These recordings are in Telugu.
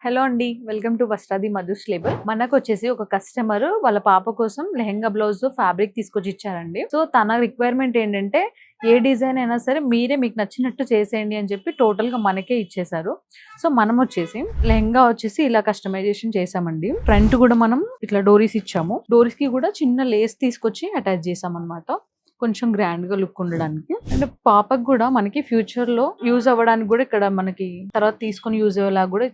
హలో అండి. Welcome to Vastradi Madhus label. మనకొచ్చేసి ఒక కస్టమర్ వాళ్ళ పాప కోసం లెహెంగా బ్లౌజ్ ఫ్యాబ్రిక్ తీసుకొచ్చి ఇచ్చారండి. సో, తన రిక్వైర్మెంట్ ఏంటంటే ఏ డిజైన్ అయినా సరే మీరే మీకు నచ్చినట్టు చేసేయండి అని చెప్పి టోటల్‌గా మనకే ఇచ్చేసారు. సో, మనమొచ్చేసి లెహెంగా వచ్చేసి ఇలా కస్టమైజేషన్ చేసామండి. ఫ్రంట్ కూడా మనం ఇట్లా డోరీస్ ఇచ్చాము. డోరీస్‌కి కూడా చిన్న లేస్ తీసుకొచ్చి అటాచ్ చేసామన్నమాట. కొంచెం గ్రాండ్‌గా లుక్ ఉండడానికి. అండ్ పాపకి కూడా మనకి ఫ్యూచర్‌లో యూజ్ అవ్వడానికి కూడా ఇక్కడ మనకి తర్వాత తీసుకొని యూజ్ అయ్యేలాగా కూడా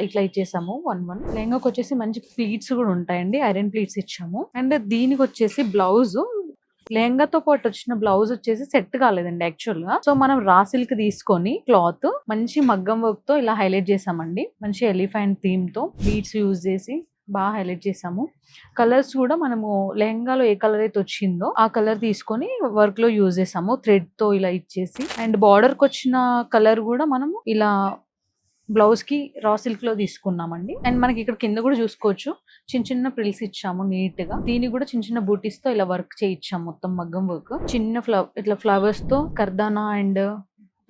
ఇట్లా ఇచ్చేసాము 1 లెహంగాకొచ్చేసి మంచి ప్లీట్స్ కూడా ఉంటాయండి. ఐరన్ ప్లీట్స్ ఇచ్చాము. అండ్ దీనికొచ్చేసి బ్లౌజు లెహంగాతో పాటు వచ్చిన బ్లౌజ్ వచ్చేసి సెట్ కాలేదండి యాక్చువల్‌గా. సో, మనం రా సిల్క్ తీసుకొని క్లాత్ మంచి మగ్గం వర్క్‌తో ఇలా హైలైట్ చేసామండి. మంచి ఎలిఫెంట్ థీమ్‌తో బీడ్స్ యూజ్ చేసి హైలైట్ చేసాము. కలర్స్ కూడా మనము లెహంగాలో ఏ కలర్ అయితే వచ్చిందో ఆ కలర్ తీసుకొని వర్క్ లో యూజ్ చేసాము. థ్రెడ్ తో ఇలా ఇచ్చేసి అండ్ బార్డర్ కి వచ్చిన కలర్ కూడా మనము ఇలా బ్లౌజ్ కి రా సిల్క్ లో తీసుకున్నామండి. అండ్ మనకి ఇక్కడ కింద కూడా చూసుకోవచ్చు చిన్న చిన్న ప్రిల్స్ ఇచ్చాము నీట్ గా. దీనికి కూడా చిన్న చిన్న బూటీస్ తో ఇలా వర్క్ చేయించాము. మొత్తం మగ్గం వర్క్ చిన్న ఇట్లా ఫ్లవర్స్ తో కర్దానా అండ్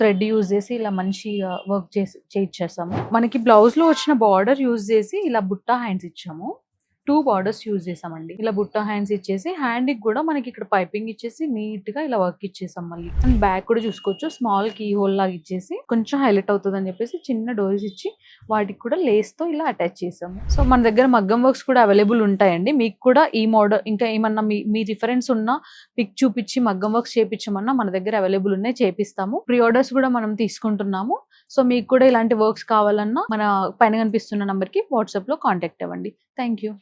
థ్రెడ్ యూజ్ చేసి ఇలా మంచిగా వర్క్ చేయించేసాము. మనకి బ్లౌజ్ లో వచ్చిన బార్డర్ యూజ్ చేసి ఇలా బుట్టా హ్యాండ్స్ ఇచ్చాము. 2 బార్డర్స్ యూజ్ చేసామండి. ఇలా బుట్ట హ్యాండ్స్ ఇచ్చేసి హ్యాండ్ కి కూడా మనకి ఇక్కడ పైపింగ్ ఇచ్చేసి నీట్ గా ఇలా వర్క్ ఇచ్చేసాం మళ్ళీ. అండ్ బ్యాక్ కూడా చూసుకోవచ్చు స్మాల్ కీ హోల్ లాగా ఇచ్చేసి కొంచెం హైలైట్ అవుతుంది అని చెప్పేసి చిన్న డోర్స్ ఇచ్చి వాటికి కూడా లేస్ తో ఇలా అటాచ్ చేసాము. సో మన దగ్గర మగ్గం వర్క్స్ కూడా అవైలబుల్ ఉంటాయండి. మీకు కూడా ఈ మోడల్ ఇంకా ఏమన్నా మీ రిఫరెన్స్ ఉన్న పిక్ చూపించి మగ్గం వర్క్స్ చేపించమన్నా మన దగ్గర అవైలబుల్ ఉన్నాయి, చేపిస్తాము. ప్రీ ఆర్డర్స్ కూడా మనం తీసుకుంటున్నాము. సో మీకు కూడా ఇలాంటి వర్క్స్ కావాలన్నా మన పైన కనిపిస్తున్న నంబర్ కి వాట్సాప్ లో కాంటాక్ట్ అవ్వండి. Thank you.